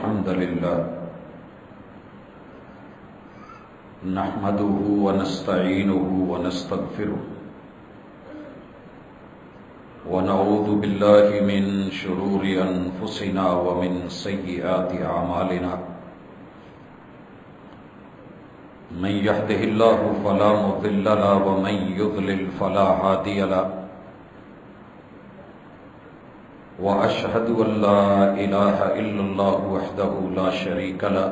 الحمد لله نحمده ونستعينه ونستغفره ونعوذ بالله من شرور أنفسنا ومن سيئات أعمالنا من يهده الله فلا مضل له ومن يضلل فلا هادي له وأشهد أن لا إله إلا الله وحده لا شريك له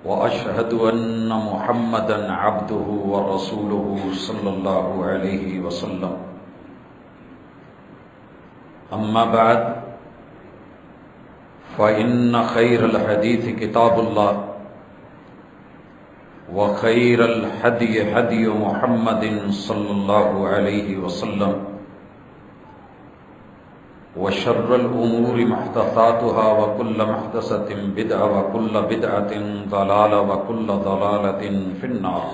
وأشهد أن محمدًا عبده ورسوله صلى الله عليه وسلم أما بعد فإن خير الحديث كتاب الله وخير الهدي هدي محمد صلى الله عليه وسلم وشر الأمور محدثاتها وكل محدثة بدعة وكل بدعة ضلالة وكل ضلالة في النار.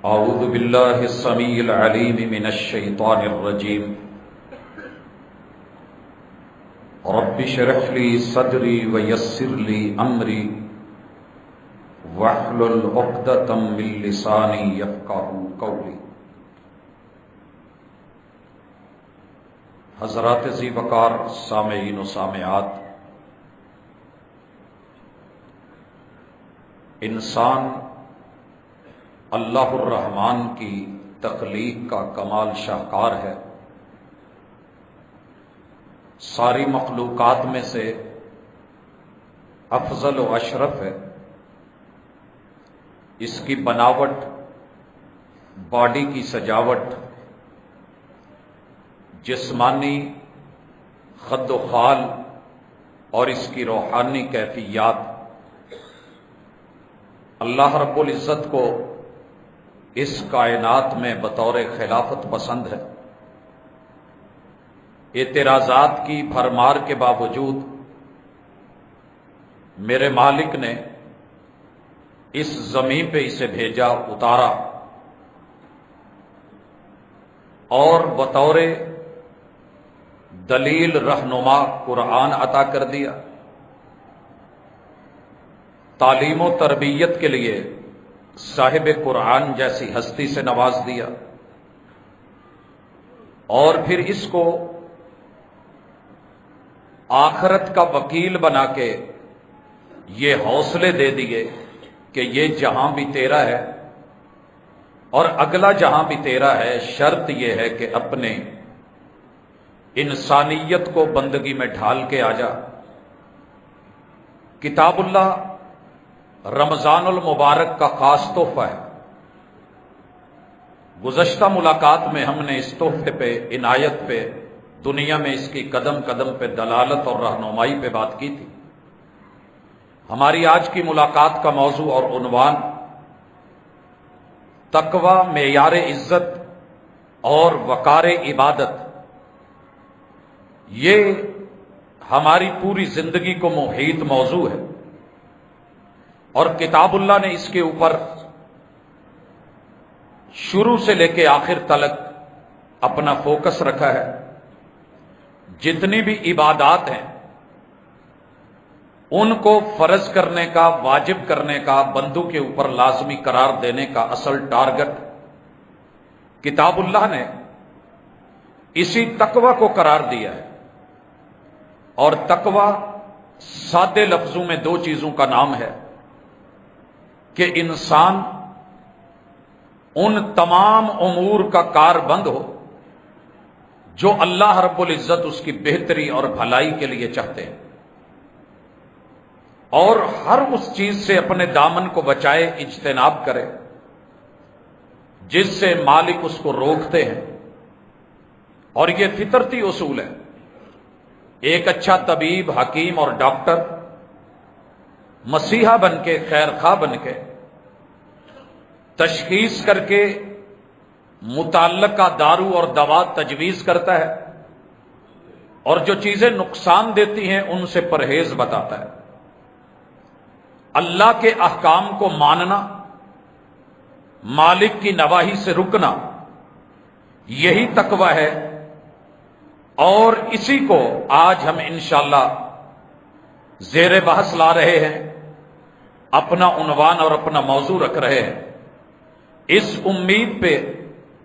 أعوذ بالله السميع العليم من الشيطان الرجيم. رب اشرح لي صدري ويسر لي أمري واحلل عقدة من لساني يفقهوا قولي. حضرات ذی وقار سامعین و سامعات، انسان اللہ الرحمن کی تخلیق کا کمال شاہکار ہے. ساری مخلوقات میں سے افضل و اشرف ہے. اس کی بناوٹ، باڈی کی سجاوٹ، جسمانی خد و خال اور اس کی روحانی کیفیات اللہ رب العزت کو اس کائنات میں بطور خلافت پسند ہے. اعتراضات کی بھرمار کے باوجود میرے مالک نے اس زمین پہ اسے بھیجا، اتارا اور بطور دلیل رہنما قرآن عطا کر دیا. تعلیم و تربیت کے لیے صاحب قرآن جیسی ہستی سے نواز دیا، اور پھر اس کو آخرت کا وکیل بنا کے یہ حوصلے دے دیے کہ یہ جہاں بھی تیرا ہے اور اگلا جہاں بھی تیرا ہے، شرط یہ ہے کہ اپنے انسانیت کو بندگی میں ڈھال کے آ جا. کتاب اللہ رمضان المبارک کا خاص تحفہ ہے. گزشتہ ملاقات میں ہم نے اس تحفے پہ، عنایت پہ، دنیا میں اس کی قدم قدم پہ دلالت اور رہنمائی پہ بات کی تھی. ہماری آج کی ملاقات کا موضوع اور عنوان تقوی معیار عزت اور وقار عبادت. یہ ہماری پوری زندگی کو محیط موضوع ہے، اور کتاب اللہ نے اس کے اوپر شروع سے لے کے آخر تلک اپنا فوکس رکھا ہے. جتنی بھی عبادات ہیں ان کو فرض کرنے کا، واجب کرنے کا، بندوں کے اوپر لازمی قرار دینے کا اصل ٹارگٹ کتاب اللہ نے اسی تقوی کو قرار دیا ہے. اور تقوی سادے لفظوں میں دو چیزوں کا نام ہے کہ انسان ان تمام امور کا کار بند ہو جو اللہ رب العزت اس کی بہتری اور بھلائی کے لیے چاہتے ہیں، اور ہر اس چیز سے اپنے دامن کو بچائے، اجتناب کرے جس سے مالک اس کو روکتے ہیں. اور یہ فطرتی اصول ہے. ایک اچھا طبیب، حکیم اور ڈاکٹر مسیحا بن کے، خیر خواہ بن کے تشخیص کر کے متعلقہ دارو اور دوا تجویز کرتا ہے، اور جو چیزیں نقصان دیتی ہیں ان سے پرہیز بتاتا ہے. اللہ کے احکام کو ماننا، مالک کی نواہی سے رکنا، یہی تقوی ہے اور اسی کو آج ہم انشاءاللہ زیر بحث لا رہے ہیں، اپنا عنوان اور اپنا موضوع رکھ رہے ہیں، اس امید پہ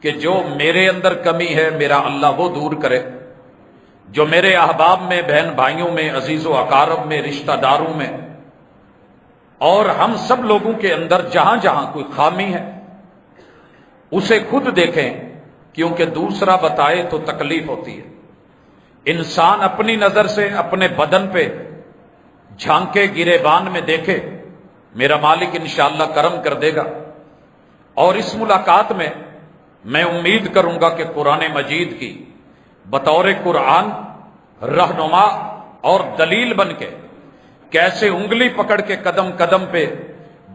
کہ جو میرے اندر کمی ہے میرا اللہ وہ دور کرے، جو میرے احباب میں، بہن بھائیوں میں، عزیز و اقارب میں، رشتہ داروں میں اور ہم سب لوگوں کے اندر جہاں جہاں کوئی خامی ہے اسے خود دیکھیں، کیونکہ دوسرا بتائے تو تکلیف ہوتی ہے۔ انسان اپنی نظر سے اپنے بدن پہ جھانکے، گریبان میں دیکھے، میرا مالک انشاءاللہ کرم کر دے گا۔ اور اس ملاقات میں میں امید کروں گا کہ قرآن مجید کی بطور قرآن رہنما اور دلیل بن کے کیسے انگلی پکڑ کے قدم قدم پہ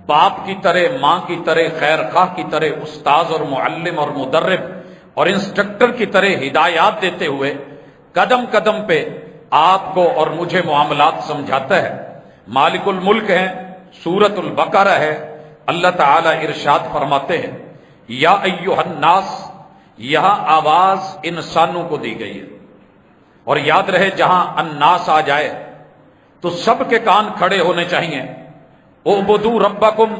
باپ کی طرح، ماں کی طرح، خیر خواہ کی طرح، استاذ اور معلم اور مدرب اور انسٹرکٹر کی طرح ہدایات دیتے ہوئے قدم قدم پہ آپ کو اور مجھے معاملات سمجھاتا ہے۔ مالک الملک ہے، سورۃ البقرہ ہے، اللہ تعالی ارشاد فرماتے ہیں یا ایھا الناس، یہاں آواز انسانوں کو دی گئی ہے، اور یاد رہے جہاں الناس آ جائے تو سب کے کان کھڑے ہونے چاہیے۔ اعبدوا ربکم،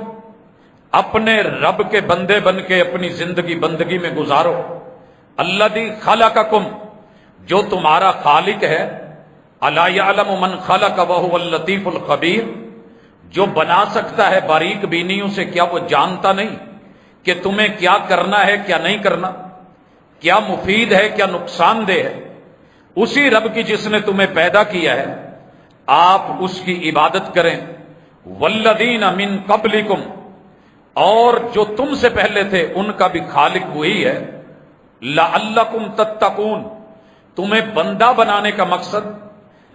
اپنے رب کے بندے بن کے اپنی زندگی بندگی میں گزارو۔ الذی خلقکم، جو تمہارا خالق ہے۔ الا یعلم من خلق وهو اللطیف الخبیر، جو بنا سکتا ہے باریک بینیوں سے، کیا وہ جانتا نہیں کہ تمہیں کیا کرنا ہے کیا نہیں کرنا، کیا مفید ہے کیا نقصان دہ ہے؟ اسی رب کی جس نے تمہیں پیدا کیا ہے، آپ اس کی عبادت کریں۔ والذین من قبلکم، اور جو تم سے پہلے تھے ان کا بھی خالق وہی ہے۔ لعلکم تتقون، تمہیں بندہ بنانے کا مقصد،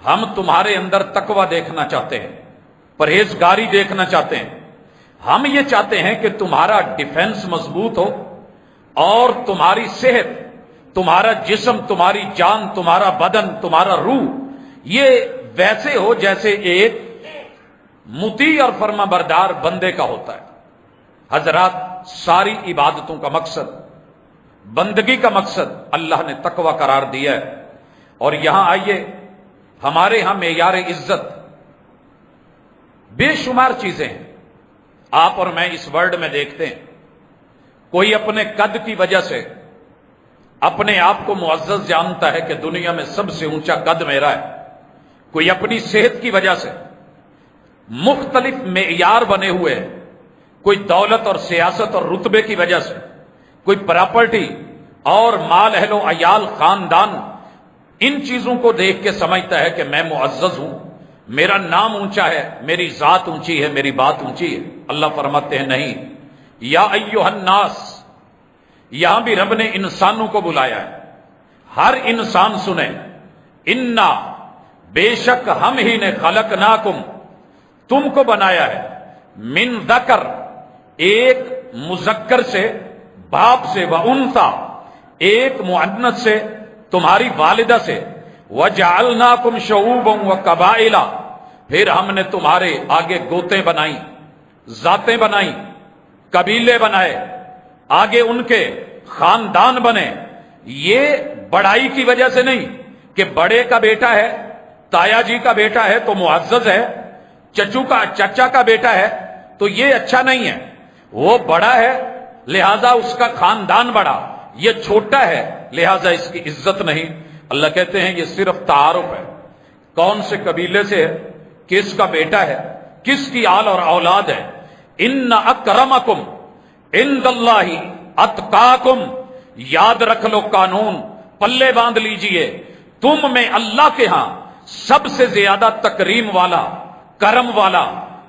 ہم تمہارے اندر تقوی دیکھنا چاہتے ہیں، پرہیزگاری دیکھنا چاہتے ہیں۔ ہم یہ چاہتے ہیں کہ تمہارا ڈیفنس مضبوط ہو اور تمہاری صحت، تمہارا جسم، تمہاری جان، تمہارا بدن، تمہارا روح یہ ویسے ہو جیسے ایک مطیع اور فرما بردار بندے کا ہوتا ہے۔ حضرات، ساری عبادتوں کا مقصد، بندگی کا مقصد اللہ نے تقوی قرار دیا ہے۔ اور یہاں آئیے، ہمارے ہاں معیار عزت بے شمار چیزیں ہیں، آپ اور میں اس ورلڈ میں دیکھتے ہیں۔ کوئی اپنے قد کی وجہ سے اپنے آپ کو معزز جانتا ہے کہ دنیا میں سب سے اونچا قد میرا ہے، کوئی اپنی صحت کی وجہ سے، مختلف معیار بنے ہوئے ہیں، کوئی دولت اور سیاست اور رتبے کی وجہ سے، کوئی پراپرٹی اور مال، اہل و عیال، خاندان، ان چیزوں کو دیکھ کے سمجھتا ہے کہ میں معزز ہوں، میرا نام اونچا ہے، میری ذات اونچی ہے، میری بات اونچی ہے۔ اللہ فرماتے ہیں نہیں، یا ایھا الناس، یہاں بھی رب نے انسانوں کو بلایا ہے، ہر انسان سنے۔ انا، بے شک ہم ہی نے، خلقناکم، تم کو بنایا ہے، من ذکر، ایک مذکر سے، باپ سے، و انثی، ایک مؤنث سے، تمہاری والدہ سے، وجعلناکم شعوبا وقبائل، پھر ہم نے تمہارے آگے گوتیں بنائی، ذاتیں بنائی، قبیلے بنائے، آگے ان کے خاندان بنے۔ یہ بڑائی کی وجہ سے نہیں کہ بڑے کا بیٹا ہے، تایا جی کا بیٹا ہے تو معزز ہے، چچا کا بیٹا ہے تو یہ اچھا نہیں ہے، وہ بڑا ہے لہذا اس کا خاندان بڑا، یہ چھوٹا ہے لہذا اس کی عزت نہیں۔ اللہ کہتے ہیں یہ صرف تعارف ہے، کون سے قبیلے سے ہے، کس کا بیٹا ہے، کس کی آل اور اولاد ہے۔ ان اکرمکم عند اللہ اتقاکم، یاد رکھ لو قانون، پلے باندھ لیجئے، تم میں اللہ کے ہاں سب سے زیادہ تکریم والا، کرم والا،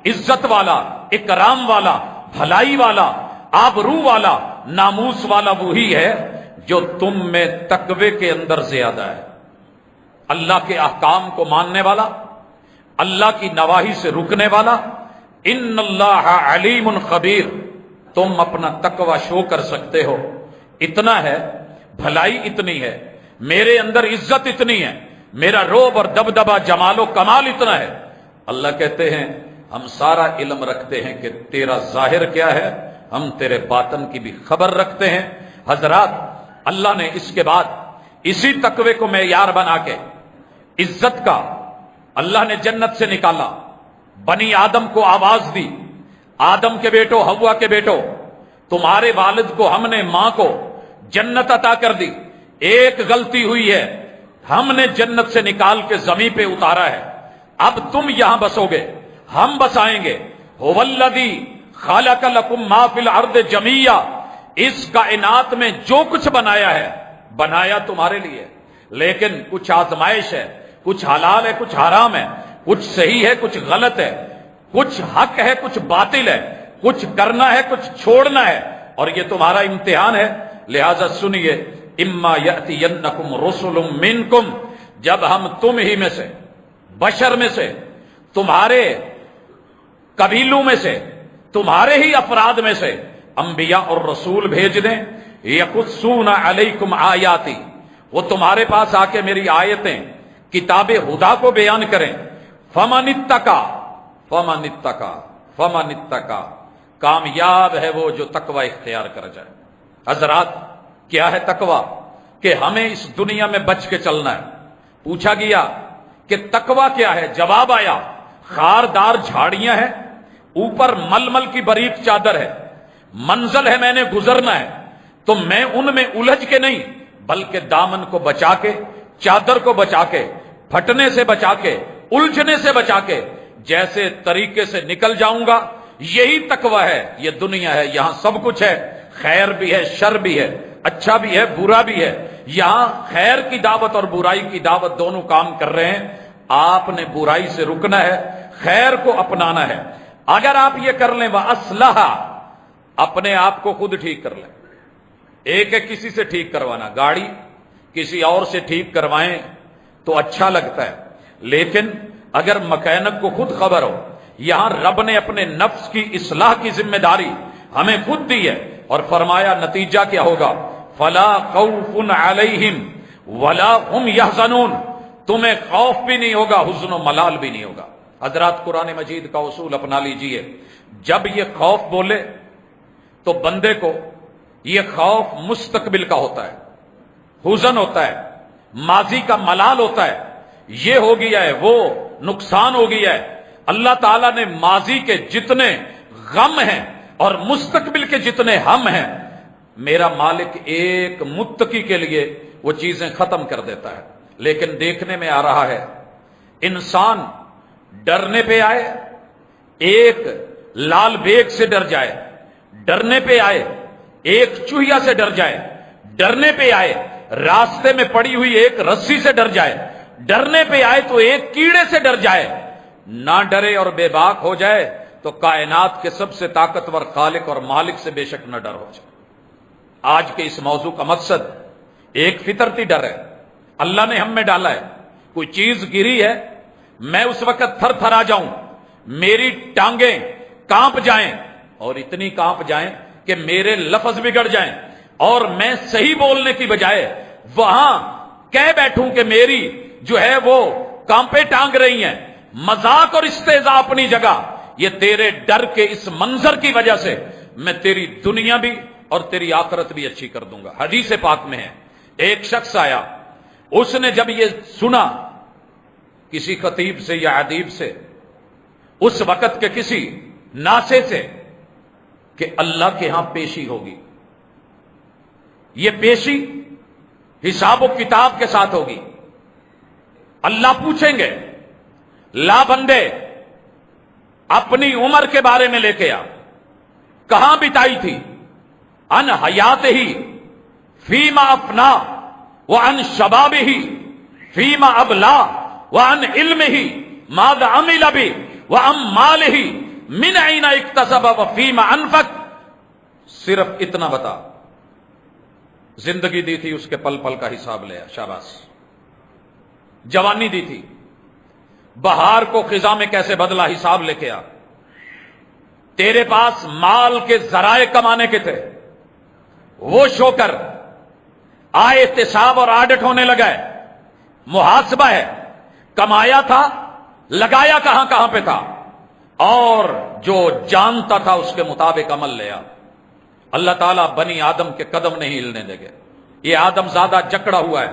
عزت والا، اکرام والا، بھلائی والا، آبرو والا، ناموس والا وہی ہے جو تم میں تقوی کے اندر زیادہ ہے، اللہ کے احکام کو ماننے والا، اللہ کی نواہی سے رکنے والا۔ ان اللہ علیم خبیر، تم اپنا تقوی شو کر سکتے ہو، اتنا ہے، بھلائی اتنی ہے، میرے اندر عزت اتنی ہے، میرا روب اور دبدبہ، جمال و کمال اتنا ہے۔ اللہ کہتے ہیں ہم سارا علم رکھتے ہیں کہ تیرا ظاہر کیا ہے، ہم تیرے باطن کی بھی خبر رکھتے ہیں۔ حضرات، اللہ نے اس کے بعد اسی تقوی کو معیار بنا کے عزت کا اللہ نے جنت سے نکالا، بنی آدم کو آواز دی، آدم کے بیٹو، حوا کے بیٹو، تمہارے والد کو ہم نے، ماں کو جنت عطا کر دی، ایک غلطی ہوئی ہے، ہم نے جنت سے نکال کے زمین پہ اتارا ہے، اب تم یہاں بسو گے، ہم بسائیں گے۔ هو الذی خلق لکم ما فی الارض جمیعا، اس کائنات میں جو کچھ بنایا ہے بنایا تمہارے لیے، لیکن کچھ آزمائش ہے، کچھ حلال ہے، کچھ حرام ہے، کچھ صحیح ہے، کچھ غلط ہے، کچھ حق ہے، کچھ باطل ہے، کچھ کرنا ہے، کچھ چھوڑنا ہے، اور یہ تمہارا امتحان ہے۔ لہذا سنیے، اما یأتینکم رسل منکم، جب ہم تم ہی میں سے، بشر میں سے، تمہارے قبیلوں میں سے، تمہارے ہی افراد میں سے انبیاء اور رسول بھیج دیں، یقصون علیکم آیاتی، وہ تمہارے پاس آ کے میری آیتیں، کتاب ہدا کو بیان کریں، فمن اتقا فمن اتقا فمن اتقا، کامیاب ہے وہ جو تقوی اختیار کر جائے۔ حضرات، کیا ہے تقوی؟ کہ ہمیں اس دنیا میں بچ کے چلنا ہے۔ پوچھا گیا کہ تقوی کیا ہے؟ جواب آیا، خاردار جھاڑیاں ہیں، اوپر ململ کی باریک چادر ہے، منزل ہے، میں نے گزرنا ہے، تو میں ان میں الجھ کے نہیں، بلکہ دامن کو بچا کے، چادر کو بچا کے، پھٹنے سے بچا کے، الجھنے سے بچا کے جیسے طریقے سے نکل جاؤں گا، یہی تقوی ہے۔ یہ دنیا ہے، یہاں سب کچھ ہے، خیر بھی ہے، شر بھی ہے، اچھا بھی ہے، برا بھی ہے، یہاں خیر کی دعوت اور برائی کی دعوت دونوں کام کر رہے ہیں۔ آپ نے برائی سے رکنا ہے، خیر کو اپنانا ہے۔ اگر آپ یہ کر لیں وَأَصْلَحَ، اپنے آپ کو خود ٹھیک کر لیں۔ ایک ہے کسی سے ٹھیک کروانا، گاڑی کسی اور سے ٹھیک کروائیں تو اچھا لگتا ہے، لیکن اگر مکینک کو خود خبر ہو، یہاں رب نے اپنے نفس کی اصلاح کی ذمہ داری ہمیں خود دی ہے، اور فرمایا نتیجہ کیا ہوگا؟ فَلَا خَوْفٌ عَلَيْهِمْ وَلَا هُمْ يَحْزَنُونَ، تمہیں خوف بھی نہیں ہوگا، حزن و ملال بھی نہیں ہوگا۔ حضرات، قرآن مجید کا اصول اپنا لیجئے، جب یہ خوف بولے تو بندے کو یہ خوف مستقبل کا ہوتا ہے، حزن ہوتا ہے، ماضی کا ملال ہوتا ہے، یہ ہو گیا ہے، وہ نقصان ہو گیا ہے۔ اللہ تعالیٰ نے ماضی کے جتنے غم ہیں اور مستقبل کے جتنے ہم ہیں، میرا مالک ایک متقی کے لیے وہ چیزیں ختم کر دیتا ہے۔ لیکن دیکھنے میں آ رہا ہے انسان ڈرنے پہ آئے، ایک لال بیگ سے ڈر جائے، ڈرنے پہ آئے ایک چوہیا سے ڈر جائے، ڈرنے پہ آئے راستے میں پڑی ہوئی ایک رسی سے ڈر جائے، ڈرنے پہ آئے تو ایک کیڑے سے ڈر جائے، نہ ڈرے اور بے باک ہو جائے تو کائنات کے سب سے طاقتور خالق اور مالک سے بے شک نہ ڈر ہو جائے۔ آج کے اس موضوع کا مقصد ایک فطرتی ڈر ہے، اللہ نے ہم میں ڈالا ہے۔ کوئی چیز گری ہے، میں اس وقت تھر تھرا جاؤں، میری ٹانگیں کانپ جائیں، اور اتنی کانپ جائیں کہ میرے لفظ بگڑ جائیں، اور میں صحیح بولنے کی بجائے وہاں کہہ بیٹھوں کہ میری جو ہے وہ کانپیں ٹانگ رہی ہیں۔ مذاق اور استہزاء اپنی جگہ، یہ تیرے ڈر کے اس منظر کی وجہ سے میں تیری دنیا بھی اور تیری آخرت بھی اچھی کر دوں گا۔ حدیث پاک میں ہے، ایک شخص آیا، اس نے جب یہ سنا کسی خطیب سے یا ادیب سے، اس وقت کے کسی ناسے سے، کہ اللہ کے ہاں پیشی ہوگی، یہ پیشی حساب و کتاب کے ساتھ ہوگی، اللہ پوچھیں گے لا بندے اپنی عمر کے بارے میں لے کے آ، کہاں بتائی تھی؟ ان حیات ہی فیما افنا وان شباب ہی فیما ابلا وان علم ہی ماذا عمل بھی وان مال ہی من عین اکتسب وفیما انفق۔ صرف اتنا بتا، زندگی دی تھی اس کے پل پل کا حساب لیا، شاباش۔ جوانی دی تھی، بہار کو خزاں میں کیسے بدلا، حساب لے کے آ۔ تیرے پاس مال کے ذرائع کمانے کے تھے، وہ شو کر۔ آئے احتساب اور آڈٹ ہونے لگا ہے، محاسبہ ہے، کمایا تھا، لگایا کہاں کہاں پہ تھا، اور جو جانتا تھا اس کے مطابق عمل لیا۔ اللہ تعالیٰ بنی آدم کے قدم نہیں ہلنے دے گے۔ یہ آدم زیادہ جکڑا ہوا ہے،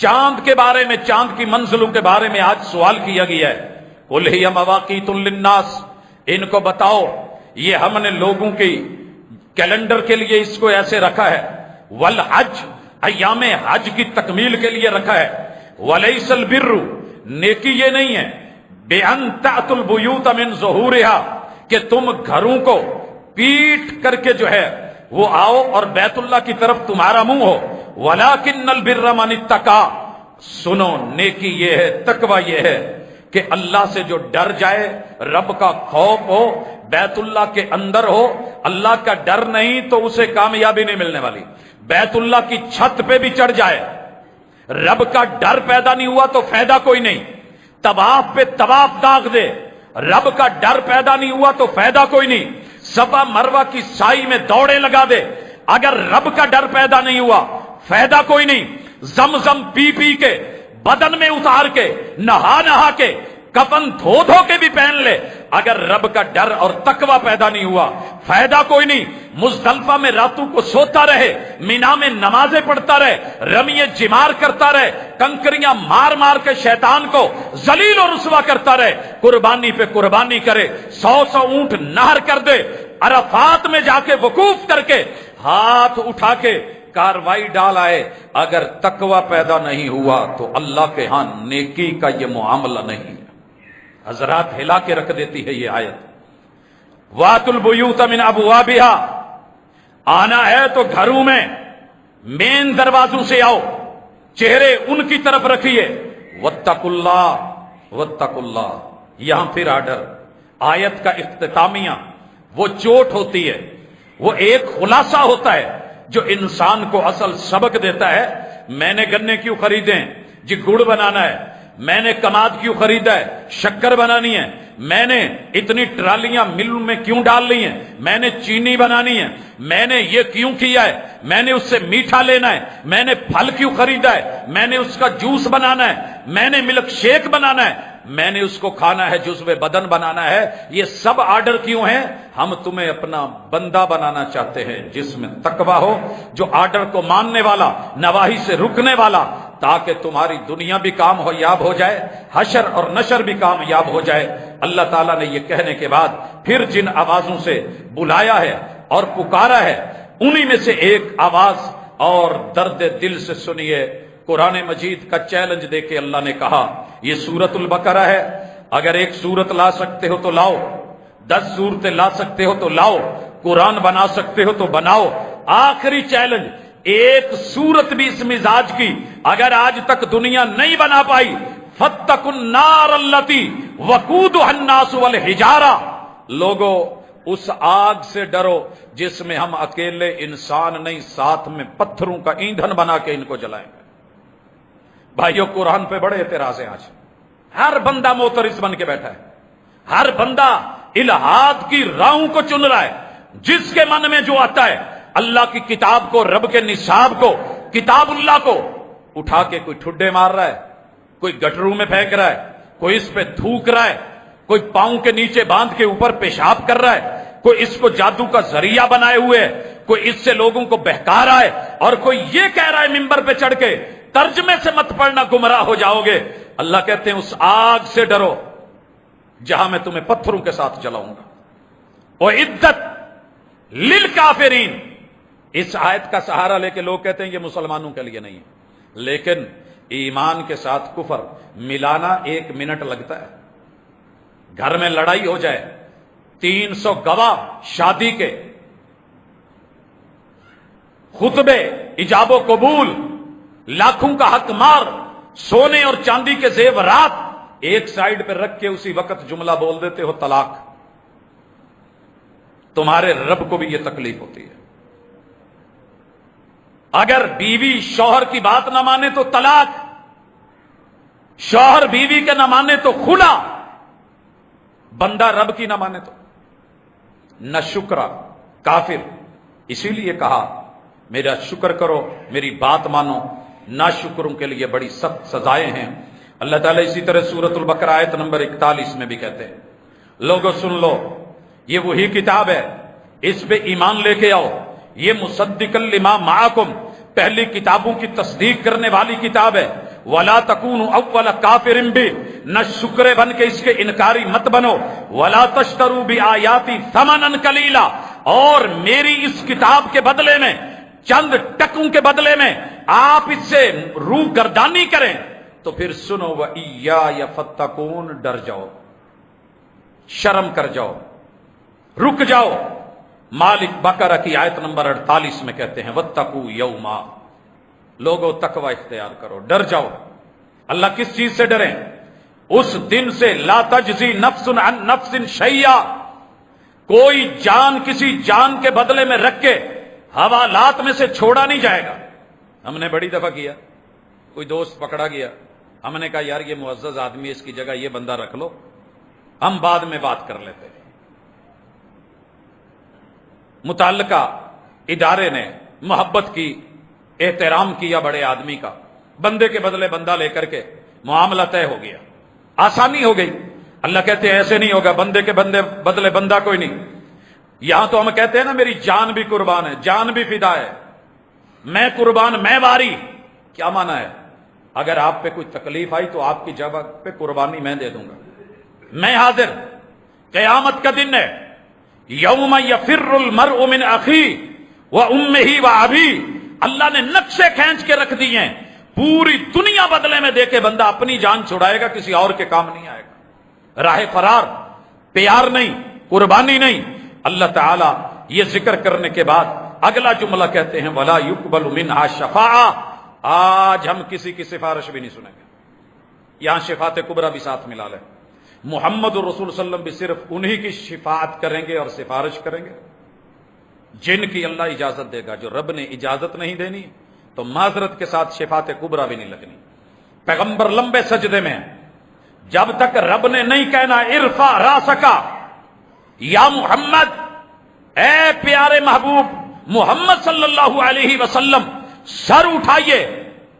چاند کے بارے میں، چاند کی منزلوں کے بارے میں آج سوال کیا گیا ہے۔ قل ہی مواقیت للناس، ان کو بتاؤ یہ ہم نے لوگوں کی کیلنڈر کے لیے اس کو ایسے رکھا ہے، والحج، ایام حج کی تکمیل کے لیے رکھا ہے، ولیس البر، نیکی یہ نہیں ہے، بأن تأتوا البیوت من ظہورها، کہ تم گھروں کو پیٹ کر کے جو ہے وہ آؤ اور بیت اللہ کی طرف تمہارا منہ ہو، ولکن البر من اتقى، سنو نیکی یہ ہے، تقوی یہ ہے کہ اللہ سے جو ڈر جائے، رب کا خوف ہو، بیت اللہ کے اندر ہو، اللہ کا ڈر نہیں تو اسے کامیابی نہیں ملنے والی۔ بیت اللہ کی چھت پہ بھی چڑھ جائے، رب کا ڈر پیدا نہیں ہوا تو فائدہ کوئی نہیں۔ طواف پہ طواف داغ دے، رب کا ڈر پیدا نہیں ہوا تو فائدہ کوئی نہیں۔ صفا مروہ کی سائی میں دوڑے لگا دے، اگر رب کا ڈر پیدا نہیں ہوا فائدہ کوئی نہیں۔ زمزم پی پی کے، بدن میں اتار کے، نہا نہا کے، کفن دھو دھو کے بھی پہن لے، اگر رب کا ڈر اور تقوی پیدا نہیں ہوا فائدہ کوئی نہیں۔ مزدلفہ میں راتوں کو سوتا رہے، مینا میں نمازیں پڑھتا رہے، رمی جمار کرتا رہے، کنکریاں مار مار کے شیطان کو ذلیل و رسوا کرتا رہے، قربانی پہ قربانی کرے، 100 اونٹ نہر کر دے، عرفات میں جا کے وقوف کر کے ہاتھ اٹھا کے کاروائی ڈال آئے، اگر تقوی پیدا نہیں ہوا تو اللہ کے ہاں نیکی کا یہ معاملہ نہیں ہے۔ حضرات ہلا کے رکھ دیتی ہے یہ آیت۔ وَاتُوا الْبُيُوتَ مِنْ أَبْوَابِهَا، آنا ہے تو گھروں میں مین دروازوں سے آؤ، چہرے ان کی طرف رکھیے۔ وَاتَّقُوا اللَّهَ وَاتَّقُوا اللَّهَ، یہاں پھر آرڈر، آیت کا اختتامیہ وہ چوٹ ہوتی ہے، وہ ایک خلاصہ ہوتا ہے جو انسان کو اصل سبق دیتا ہے۔ میں نے گنے کیوں خریدیں؟ جی گڑ بنانا ہے۔ میں نے کماد کیوں خریدا ہے؟ شکر بنانی ہے۔ میں نے اتنی ٹرالیاں مل میں کیوں ڈال لی ہیں؟ میں نے چینی بنانی ہے۔ میں نے یہ کیوں کیا ہے؟ میں نے اس سے میٹھا لینا ہے۔ میں نے پھل کیوں خریدا ہے؟ میں نے اس کا جوس بنانا ہے۔ میں نے ملک شیک بنانا ہے۔ میں نے اس کو کھانا ہے، جزو بدن بنانا ہے۔ یہ سب آرڈر کیوں ہیں؟ ہم تمہیں اپنا بندہ بنانا چاہتے ہیں جس میں تقوی ہو، جو آرڈر کو ماننے والا، نواہی سے رکنے والا، تاکہ تمہاری دنیا بھی کامیاب ہو جائے، حشر اور نشر بھی کامیاب ہو جائے۔ اللہ تعالیٰ نے یہ کہنے کے بعد پھر جن آوازوں سے بلایا ہے اور پکارا ہے، انہی میں سے ایک آواز اور درد دل سے سنیے۔ قرآن مجید کا چیلنج دے کے اللہ نے کہا، یہ سورۃ البقرہ ہے، اگر ایک سورت لا سکتے ہو تو لاؤ، 10 سورتیں لا سکتے ہو تو لاؤ، قرآن بنا سکتے ہو تو بناؤ۔ آخری چیلنج، ایک سورت بھی اس مزاج کی اگر آج تک دنیا نہیں بنا پائی، فاتقوا النار التی وقودها الناس والحجارہ، لوگوں اس آگ سے ڈرو جس میں ہم اکیلے انسان نہیں، ساتھ میں پتھروں کا ایندھن بنا کے ان کو جلائیں گے۔ بھائیو، قرآن پہ بڑے اعتراض ہیں آج، ہر بندہ معترض بن کے بیٹھا ہے، ہر بندہ الہاد کی راہوں کو چن رہا ہے، جس کے من میں جو آتا ہے، اللہ کی کتاب کو، رب کے نصاب کو، کتاب اللہ کو اٹھا کے کوئی ٹھڈے مار رہا ہے، کوئی گٹروں میں پھینک رہا ہے، کوئی اس پہ تھوک رہا ہے، کوئی پاؤں کے نیچے باندھ کے اوپر پیشاب کر رہا ہے، کوئی اس کو جادو کا ذریعہ بنائے ہوئے ہے، کوئی اس سے لوگوں کو بہکا رہا ہے، اور کوئی یہ کہہ رہا ہے ممبر پہ چڑھ کے، ترجمے سے مت پڑھنا گمراہ ہو جاؤ گے۔ اللہ کہتے ہیں اس آگ سے ڈرو جہاں میں تمہیں پتھروں کے ساتھ جلاؤں گا۔ وعدت للکافرین، اس آیت کا سہارا لے کے لوگ کہتے ہیں یہ مسلمانوں کے لیے نہیں ہے، لیکن ایمان کے ساتھ کفر ملانا 1 منٹ لگتا ہے۔ گھر میں لڑائی ہو جائے، 300 گواہ شادی کے، خطبے، ایجاب و قبول، لاکھوں کا حق مار، سونے اور چاندی کے زیورات ایک سائیڈ پہ رکھ کے اسی وقت جملہ بول دیتے ہو طلاق۔ تمہارے رب کو بھی یہ تکلیف ہوتی ہے۔ اگر بیوی شوہر کی بات نہ مانے تو طلاق، شوہر بیوی کے نہ مانے تو خلا، بندہ رب کی نہ مانے تو نہ شکرا، کافر۔ اسی لیے کہا میرا شکر کرو، میری بات مانو، نہ شکروں کے لیے بڑی سخت سزائیں ہیں۔ اللہ تعالیٰ اسی طرح سورۃ البقرہ آیت نمبر 41 میں بھی کہتے ہیں، لوگوں سن لو، یہ وہی کتاب ہے، اس پہ ایمان لے کے آؤ، یہ مصدقا لما معکم، پہلی کتابوں کی تصدیق کرنے والی کتاب ہے، ولا تکونوا اول کافر بھی، نہ شکرے بن کے اس کے انکاری مت بنو، ولا تشتروا بآیاتی ثمنا قلیلا، اور میری اس کتاب کے بدلے میں چند ٹکوں کے بدلے میں آپ اس سے روح گردانی کریں تو پھر سنو وَإِيَّايَ فَاتَّقُونَ، ڈر جاؤ، شرم کر جاؤ، رک جاؤ۔ مالک بقرہ کی آیت نمبر 48 میں کہتے ہیں وَاتَّقُوا يَوْمًا، لوگو تقوی اختیار کرو، ڈر جاؤ۔ اللہ کس چیز سے ڈریں؟ اس دن سے لا تجزی نفس عن نفس شیئا، کوئی جان کسی جان کے بدلے میں رکھ کے حوالات میں سے چھوڑا نہیں جائے گا۔ ہم نے بڑی دفعہ کیا، کوئی دوست پکڑا گیا، ہم نے کہا یار یہ معزز آدمی ہے، اس کی جگہ یہ بندہ رکھ لو، ہم بعد میں بات کر لیتے ہیں۔ متعلقہ ادارے نے محبت کی، احترام کیا بڑے آدمی کا، بندے کے بدلے بندہ لے کر کے معاملہ طے ہو گیا، آسانی ہو گئی۔ اللہ کہتے ہیں ایسے نہیں ہوگا، بندے کے بدلے بندہ کوئی نہیں۔ یہاں تو ہم کہتے ہیں نا میری جان بھی قربان ہے، جان بھی فدا ہے، میں قربان میں واری، کیا معنی ہے؟ اگر آپ پہ کوئی تکلیف آئی تو آپ کی جگہ پہ قربانی میں دے دوں گا، میں حاضر۔ قیامت کا دن ہے، یوم یفر المرء من اخیہ وامہ وابیہ، اللہ نے نقشے کھینچ کے رکھ دیے ہیں، پوری دنیا بدلے میں دے کے بندہ اپنی جان چھڑائے گا، کسی اور کے کام نہیں آئے گا۔ راہ فرار، پیار نہیں، قربانی نہیں۔ اللہ تعالیٰ یہ ذکر کرنے کے بعد اگلا جملہ کہتے ہیں ولا یقبل منہا شفاعہ، آج ہم کسی کی سفارش بھی نہیں سنیں گے۔ یہاں شفاعت کبریٰ بھی ساتھ ملا لیں، محمد رسول صلی اللہ علیہ وسلم بھی صرف انہی کی شفاعت کریں گے اور سفارش کریں گے جن کی اللہ اجازت دے گا۔ جو رب نے اجازت نہیں دینی تو معذرت کے ساتھ شفاعت کبریٰ بھی نہیں لگنی۔ پیغمبر لمبے سجدے میں ہیں، جب تک رب نے نہیں کہنا ارفع راسکا یا محمد، اے پیارے محبوب محمد صلی اللہ علیہ وسلم سر اٹھائیے،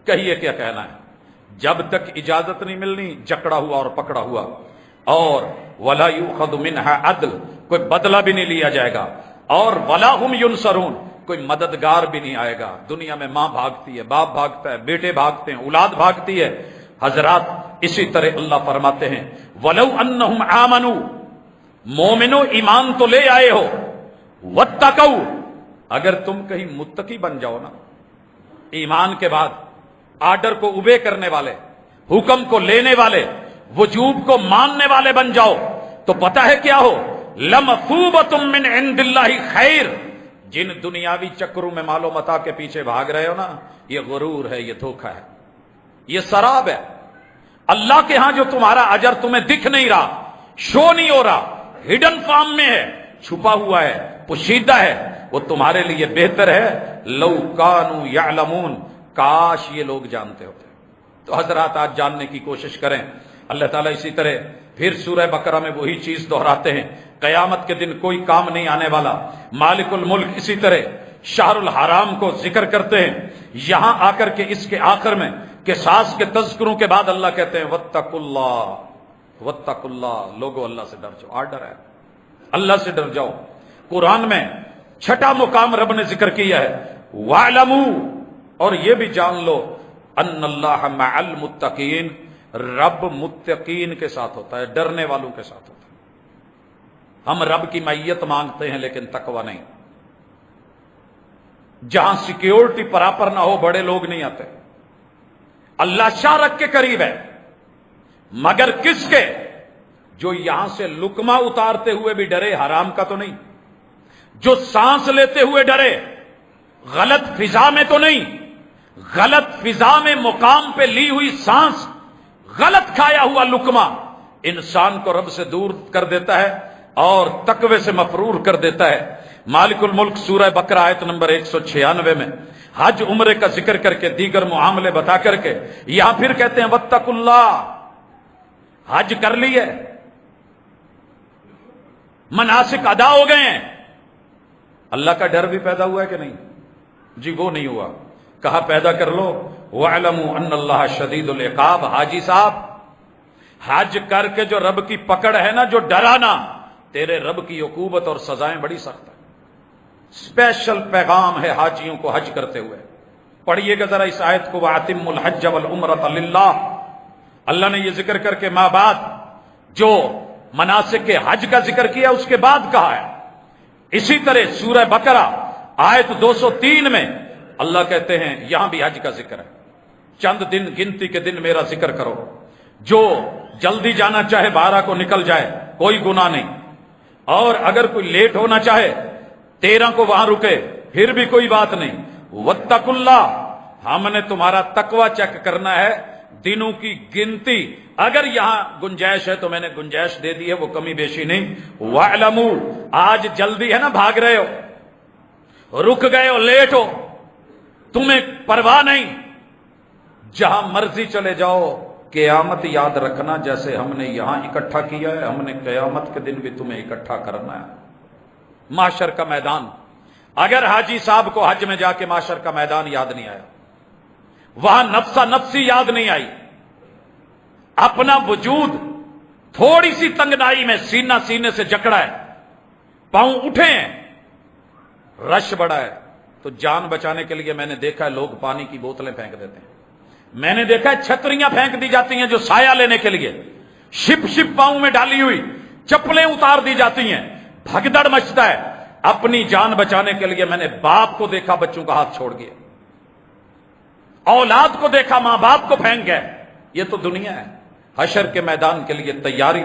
کہیے کیا کہنا ہے۔ جب تک اجازت نہیں ملنی، جکڑا ہوا اور پکڑا ہوا، اور ولا یؤخذ منہا عدل، کوئی بدلہ بھی نہیں لیا جائے گا، اور ولا هم ینصرون، کوئی مددگار بھی نہیں آئے گا۔ دنیا میں ماں بھاگتی ہے، باپ بھاگتا ہے، بیٹے بھاگتے ہیں، اولاد بھاگتی ہے۔ حضرات اسی طرح اللہ فرماتے ہیں وَلَوْ أَنَّهُمْ آمَنُوا، مومنو ایمان تو لے آئے ہو، وَاتَّقَوْا، اگر تم کہیں متقی بن جاؤ نا، ایمان کے بعد آرڈر کو اوبے کرنے والے، حکم کو لینے والے، وجوب کو ماننے والے بن جاؤ تو پتہ ہے کیا ہو، لَمَثُوبَةٌ مِّنْ عِندِ اللَّهِ خَيْرٌ، جن دنیاوی چکروں میں مال و متاع کے پیچھے بھاگ رہے ہو نا، یہ غرور ہے، یہ دھوکہ ہے، یہ سراب ہے۔ اللہ کے ہاں جو تمہارا اجر تمہیں دکھ نہیں رہا، شو نہیں ہو رہا، ہڈن فارم میں ہے، چھپا ہوا ہے، پوشیدہ ہے، وہ تمہارے لیے بہتر ہے۔ لو کانوا یعلمون، کاش یہ لوگ جانتے ہوتے۔ تو حضرات آج جاننے کی کوشش کریں۔ اللہ تعالیٰ اسی طرح پھر سورہ بقرہ میں وہی چیز دہراتے ہیں، قیامت کے دن کوئی کام نہیں آنے والا۔ مالک الملک اسی طرح شہر الحرام کو ذکر کرتے ہیں، یہاں آ کر کے اس کے آخر میں قصاص کے تذکروں کے بعد اللہ کہتے ہیں واتقوا اللہ، واتقوا اللہ، لوگو اللہ سے ڈر جاؤ۔ آرڈر ہے، اللہ سے ڈر جاؤ۔ قرآن میں چھٹا مقام رب نے ذکر کیا ہے وَاعْلَمُوا، اور یہ بھی جان لو ان اللہ مع المتقین، رب متقین کے ساتھ ہوتا ہے، ڈرنے والوں کے ساتھ ہوتا ہے۔ ہم رب کی معیت مانگتے ہیں لیکن تقوی نہیں۔ جہاں سیکیورٹی پراپر نہ ہو بڑے لوگ نہیں آتے۔ اللہ شاہ رکھ کے قریب ہے، مگر کس کے؟ جو یہاں سے لقمہ اتارتے ہوئے بھی ڈرے، حرام کا تو نہیں، جو سانس لیتے ہوئے ڈرے، غلط فضا میں تو نہیں، غلط فضا میں مقام پہ لی ہوئی سانس، غلط کھایا ہوا لقمہ انسان کو رب سے دور کر دیتا ہے اور تقوی سے مفرور کر دیتا ہے۔ مالک الملک سورہ بقرہ آیت نمبر 196 میں حج عمرے کا ذکر کر کے دیگر معاملے بتا کر کے یہاں پھر کہتے ہیں واتقوا اللہ، حج کر لی ہے، مناسک ادا ہو گئے ہیں، اللہ کا ڈر بھی پیدا ہوا ہے کہ نہیں؟ جی وہ نہیں ہوا، کہا پیدا کر لو وَاعْلَمُوا أَنَّ اللَّهَ شَدِيدُ الْعِقَابِ۔ حاجی صاحب حج کر کے جو رب کی پکڑ ہے نا، جو ڈرانا، تیرے رب کی عقوبت اور سزائیں بڑی سخت ہیں۔ اسپیشل پیغام ہے حاجیوں کو حج کرتے ہوئے، پڑھیے گا ذرا اس آیت کو، وَأَتِمُّ الْحَجَّ وَالْعُمْرَةَ لِلَّهِ، اللہ نے یہ ذکر کر کے ماں بعد جو مناسک کے حج کا ذکر کیا اس کے بعد کہا ہے۔ اسی طرح سورہ بقرہ آیت 203 میں اللہ کہتے ہیں یہاں بھی حج کا ذکر ہے، چند دن گنتی کے دن میرا ذکر کرو، جو جلدی جانا چاہے 12 کو نکل جائے کوئی گناہ نہیں، اور اگر کوئی لیٹ ہونا چاہے 13 کو وہاں رکے پھر بھی کوئی بات نہیں۔ وَاتَّقُوا اللَّهَ، ہم نے تمہارا تقوی چیک کرنا ہے، دنوں کی گنتی اگر یہاں گنجائش ہے تو میں نے گنجائش دے دی ہے، وہ کمی بیشی نہیں۔ وَاعْلَمُوا، آج جلدی ہے نا، بھاگ رہے ہو، رک گئے ہو، لیٹ ہو، تمہیں پرواہ نہیں، جہاں مرضی چلے جاؤ، قیامت یاد رکھنا، جیسے ہم نے یہاں اکٹھا کیا ہے ہم نے قیامت کے دن بھی تمہیں اکٹھا کرنا ہے۔ محشر کا میدان، اگر حاجی صاحب کو حج میں جا کے محشر کا میدان یاد نہیں آیا، وہاں نفسا نفسی یاد نہیں آئی، اپنا وجود تھوڑی سی تنگنائی میں سینہ سینے سے جکڑا ہے، پاؤں اٹھے ہیں، رش بڑا ہے، تو جان بچانے کے لیے میں نے دیکھا ہے لوگ پانی کی بوتلیں پھینک دیتے ہیں، میں نے دیکھا ہے چھتریاں پھینک دی جاتی ہیں جو سایہ لینے کے لیے، شپ شپ پاؤں میں ڈالی ہوئی چپلیں اتار دی جاتی ہیں، بھگدڑ مچتا ہے۔ اپنی جان بچانے کے لیے میں نے باپ کو دیکھا بچوں کا ہاتھ چھوڑ گیا، اولاد کو دیکھا ماں باپ کو پھینک گئے۔ یہ تو دنیا ہے، حشر کے میدان کے لیے تیاری،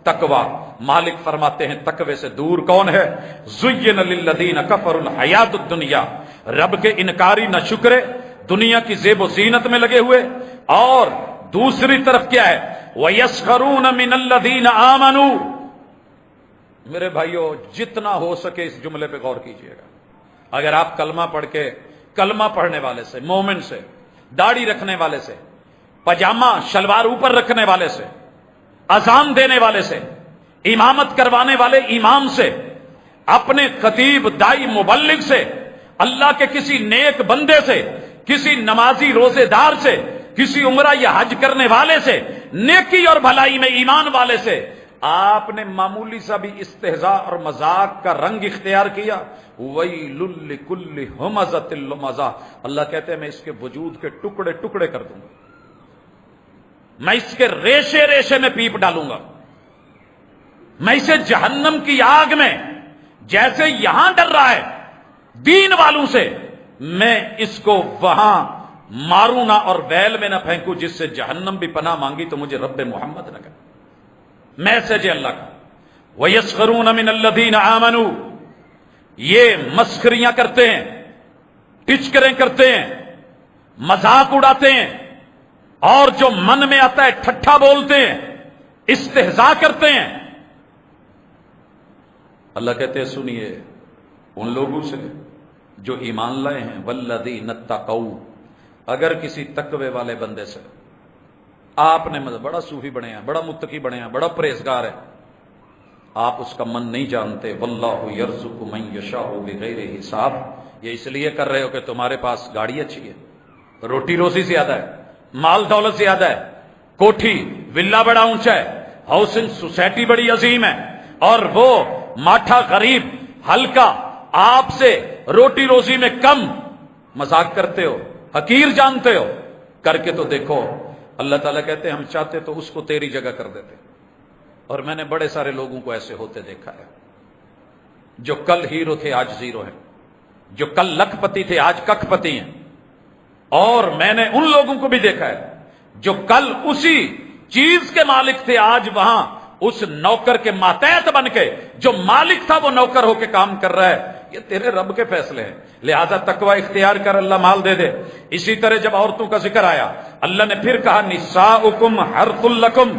تقوی۔ مالک فرماتے ہیں تقوی سے دور کون ہے؟ زین للذین کفروا الحیات الدنیا، رب کے انکاری نہ شکرے، دنیا کی زیب و زینت میں لگے ہوئے، اور دوسری طرف کیا ہے؟ وَيَسْخَرُونَ مِنَ الَّذِينَ آمَنُوا۔ میرے بھائیو جتنا ہو سکے اس جملے پہ غور کیجئے گا۔ اگر آپ کلمہ پڑھ کے، کلمہ پڑھنے والے سے، مومن سے، داڑھی رکھنے والے سے، پاجامہ شلوار اوپر رکھنے والے سے، اذان دینے والے سے، امامت کروانے والے امام سے، اپنے خطیب دائی مبلغ سے، اللہ کے کسی نیک بندے سے، کسی نمازی روزے دار سے، کسی عمرہ یا حج کرنے والے سے، نیکی اور بھلائی میں ایمان والے سے آپ نے معمولی سا بھی استہزاء اور مذاق کا رنگ اختیار کیا، وَيْلٌ لِكُلِّ ہُمَزَةٍ لُمَزَةٍ، اللہ کہتے ہیں میں اس کے وجود کے ٹکڑے ٹکڑے کر دوں گا، میں اس کے ریشے ریشے میں پیپ ڈالوں گا، میں اسے جہنم کی آگ میں جیسے یہاں ڈر رہا ہے دین والوں سے، میں اس کو وہاں ماروں نہ اور ویل میں نہ پھینکوں، جس سے جہنم بھی پناہ مانگی تو مجھے رب محمد نہ کرے۔ میسج ہے اللہ کا، وَيَسْخَرُونَ مِنَ الَّذِينَ آمَنُوا، یہ مسخریاں کرتے ہیں، ٹچکریں کرتے ہیں، مذاق اڑاتے ہیں، اور جو من میں آتا ہے ٹھٹھا بولتے ہیں، استہزاء کرتے ہیں۔ اللہ کہتے ہیں سنیے ان لوگوں سے جو ایمان لائے ہیں، وَالَّذِينَ اتَّقَوْا، اگر کسی تقوی والے بندے سے آپ نے بڑا صوفی بنے ہیں، بڑا متقی بنے ہیں، بڑا پرہیزگار ہے، آپ اس کا من نہیں جانتے، وَاللَّهُ يَرْزُقُ مَن يَشَاءُ بِغَيْرِ حساب، یہ اس لیے کر رہے ہو کہ تمہارے پاس گاڑی اچھی ہے، روٹی روزی زیادہ ہے، مال دولت زیادہ ہے، کوٹھی ولا بڑا اونچا ہے، ہاؤسنگ سوسائٹی بڑی عظیم ہے، اور وہ ماٹھا غریب ہلکا آپ سے روٹی روزی میں کم، مذاق کرتے ہو، حقیر جانتے ہو، کر کے تو دیکھو۔ اللہ تعالیٰ کہتے ہیں ہم چاہتے تو اس کو تیری جگہ کر دیتے، اور میں نے بڑے سارے لوگوں کو ایسے ہوتے دیکھا ہے، جو کل ہیرو تھے آج زیرو ہیں، جو کل لکھ پتی تھے آج ککھ پتی ہیں، اور میں نے ان لوگوں کو بھی دیکھا ہے جو کل اسی چیز کے مالک تھے آج وہاں اس نوکر کے ماتحت بن کے جو مالک تھا وہ نوکر ہو کے کام کر رہا ہے۔ یہ تیرے رب کے فیصلے ہیں، لہذا تقوی اختیار کر، اللہ مال دے دے۔ اسی طرح جب عورتوں کا ذکر آیا اللہ نے پھر کہا نساؤکم حرث لکم،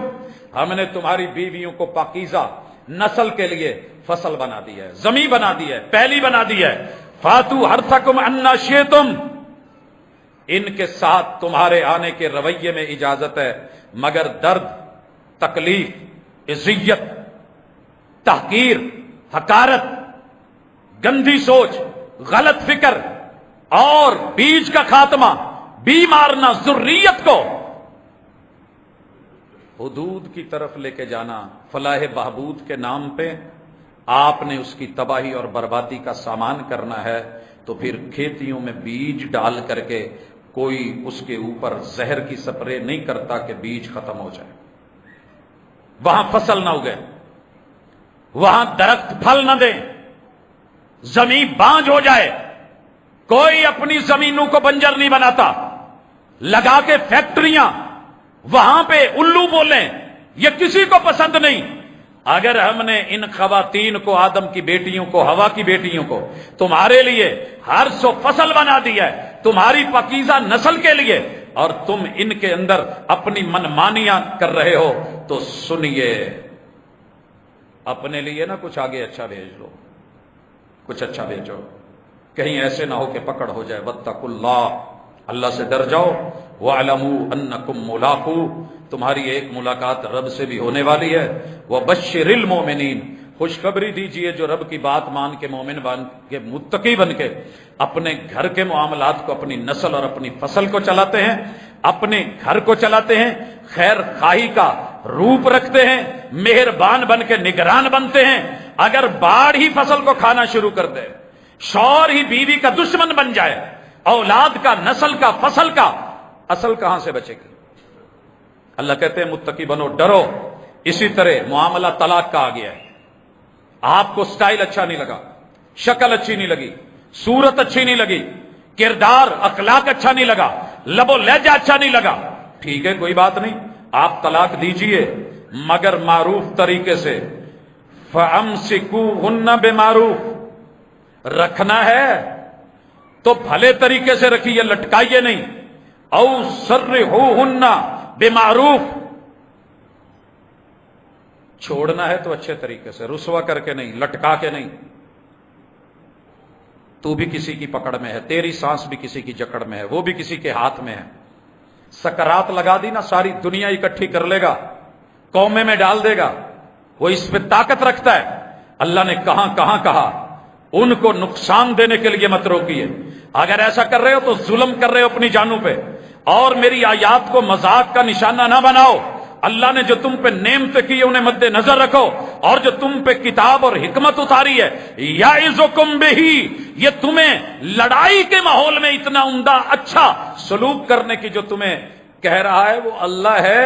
ہم نے تمہاری بیویوں کو پاکیزہ نسل کے لیے فصل بنا دی ہے، زمین بنا دی ہے، پہلی بنا دی ہے، فاتو حرثکم انا شئتم، ان کے ساتھ تمہارے آنے کے رویے میں اجازت ہے، مگر درد، تکلیف، اذیت، تحقیر، حقارت، گندی سوچ، غلط فکر اور بیج کا خاتمہ، بیمارنا ذریت کو حدود کی طرف لے کے جانا، فلاح بہبود کے نام پہ آپ نے اس کی تباہی اور بربادی کا سامان کرنا ہے۔ تو پھر کھیتیوں میں بیج ڈال کر کے کوئی اس کے اوپر زہر کی سپرے نہیں کرتا کہ بیج ختم ہو جائے، وہاں فصل نہ اگے، وہاں درخت پھل نہ دیں، زمین بانجھ ہو جائے۔ کوئی اپنی زمینوں کو بنجر نہیں بناتا، لگا کے فیکٹریاں وہاں پہ الو بولیں، یہ کسی کو پسند نہیں۔ اگر ہم نے ان خواتین کو، آدم کی بیٹیوں کو، ہوا کی بیٹیوں کو تمہارے لیے ہر سو فصل بنا دیا ہے تمہاری پاکیزہ نسل کے لیے، اور تم ان کے اندر اپنی منمانیاں کر رہے ہو، تو سنیے، اپنے لیے نہ کچھ آگے اچھا بھیج لو، کچھ اچھا بھیجو، کہیں ایسے نہ ہو کہ پکڑ ہو جائے۔ واتقوا اللہ، اللہ سے ڈر جاؤ۔ وَاعْلَمُوا أَنَّكُمْ مُلَاقُوهُ، تمہاری ایک ملاقات رب سے بھی ہونے والی ہے۔ وَبَشِّرِ الْمُؤْمِنِينَ، خوشخبری دیجئے جو رب کی بات مان کے مومن بن کے متقی بن کے اپنے گھر کے معاملات کو، اپنی نسل اور اپنی فصل کو چلاتے ہیں، اپنے گھر کو چلاتے ہیں، خیر خواہی کا روپ رکھتے ہیں، مہربان بن کے نگران بنتے ہیں۔ اگر باڑ ہی فصل کو کھانا شروع کر دے، شوہر ہی بیوی کا دشمن بن جائے، اولاد کا، نسل کا، فصل کا، اصل کہاں سے بچے گی؟ اللہ کہتے ہیں متقی بنو، ڈرو۔ اسی طرح معاملہ طلاق کا آ گیا ہے۔ آپ کو سٹائل اچھا نہیں لگا، شکل اچھی نہیں لگی، صورت اچھی نہیں لگی، کردار اخلاق اچھا نہیں لگا، لب و لہجہ اچھا نہیں لگا، ٹھیک ہے، کوئی بات نہیں، آپ طلاق دیجئے، مگر معروف طریقے سے۔ فَأَمْسِكُوهُنَّ بِمَعْرُوفٍ، رکھنا ہے تو بھلے طریقے سے رکھیے، لٹکائیے نہیں۔ او سرحوہن بمعروف، چھوڑنا ہے تو اچھے طریقے سے، رسوا کر کے نہیں، لٹکا کے نہیں۔ تو بھی کسی کی پکڑ میں ہے، تیری سانس بھی کسی کی جکڑ میں ہے، وہ بھی کسی کے ہاتھ میں ہے۔ سکرات لگا دی نا، ساری دنیا اکٹھی کر لے گا، قومے میں ڈال دے گا، وہ اس پہ طاقت رکھتا ہے۔ اللہ نے کہاں کہاں کہا، ان کو نقصان دینے کے لیے مت روکیے۔ اگر ایسا کر رہے ہو تو ظلم کر رہے ہو اپنی جانوں پہ، اور میری آیات کو مذاق کا نشانہ نہ بناؤ۔ اللہ نے جو تم پہ نعمتیں کی انہیں مد نظر رکھو، اور جو تم پہ کتاب اور حکمت اتاری ہے، یعظکم بہی، یہ تمہیں لڑائی کے ماحول میں اتنا عمدہ اچھا سلوک کرنے کی جو تمہیں کہہ رہا ہے وہ اللہ ہے۔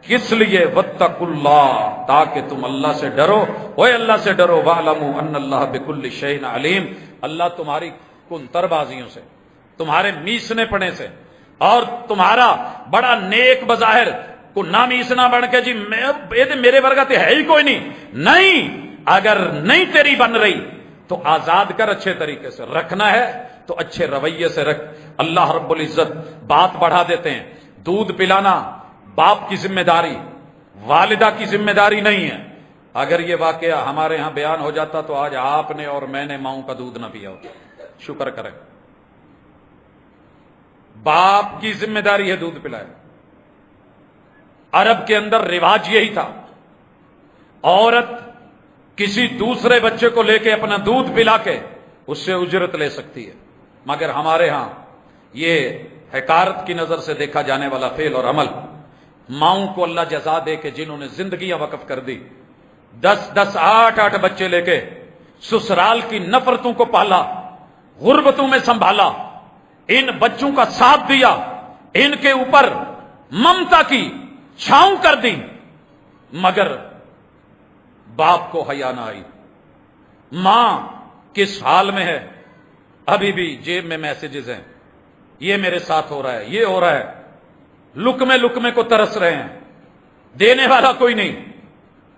کس لیے؟ واتقوا اللہ، تاکہ تم اللہ سے ڈرو، اوے اللہ سے ڈرو۔ وَاعْلَمُوا أَنَّ اللَّهَ بِكُلِّ شَيْءٍ عَلِيمٌ، اللہ تمہاری کنتر بازیوں سے، تمہارے میسنے پڑے سے، اور تمہارا بڑا نیک بظاہر کو نہ میسنا بن کے جی میرے ورگا تو ہے ہی کوئی نہیں، اگر نہیں تیری بن رہی تو آزاد کر، اچھے طریقے سے رکھنا ہے تو اچھے رویے سے رکھ۔ اللہ رب العزت بات بڑھا دیتے ہیں، دودھ پلانا باپ کی ذمہ داری، والدہ کی ذمہ داری نہیں ہے۔ اگر یہ واقعہ ہمارے ہاں بیان ہو جاتا تو آج آپ نے اور میں نے ماؤں کا دودھ نہ پیا ہوتا۔ شکر کریں، باپ کی ذمہ داری ہے دودھ پلائے۔ عرب کے اندر رواج یہی تھا، عورت کسی دوسرے بچے کو لے کے اپنا دودھ پلا کے اس سے اجرت لے سکتی ہے، مگر ہمارے ہاں یہ حقارت کی نظر سے دیکھا جانے والا فعل اور عمل۔ ماؤں کو اللہ جزا دے کہ جنہوں نے زندگیاں وقف کر دی، 10 8 بچے لے کے سسرال کی نفرتوں کو پالا، غربتوں میں سنبھالا، ان بچوں کا ساتھ دیا، ان کے اوپر ممتا کی چھاؤں کر دی، مگر باپ کو حیا نہ آئی۔ ماں کس حال میں ہے؟ ابھی بھی جیب میں میسیجز ہیں، یہ میرے ساتھ ہو رہا ہے، یہ ہو رہا ہے، لقمے لقمے کو ترس رہے ہیں، دینے والا کوئی نہیں،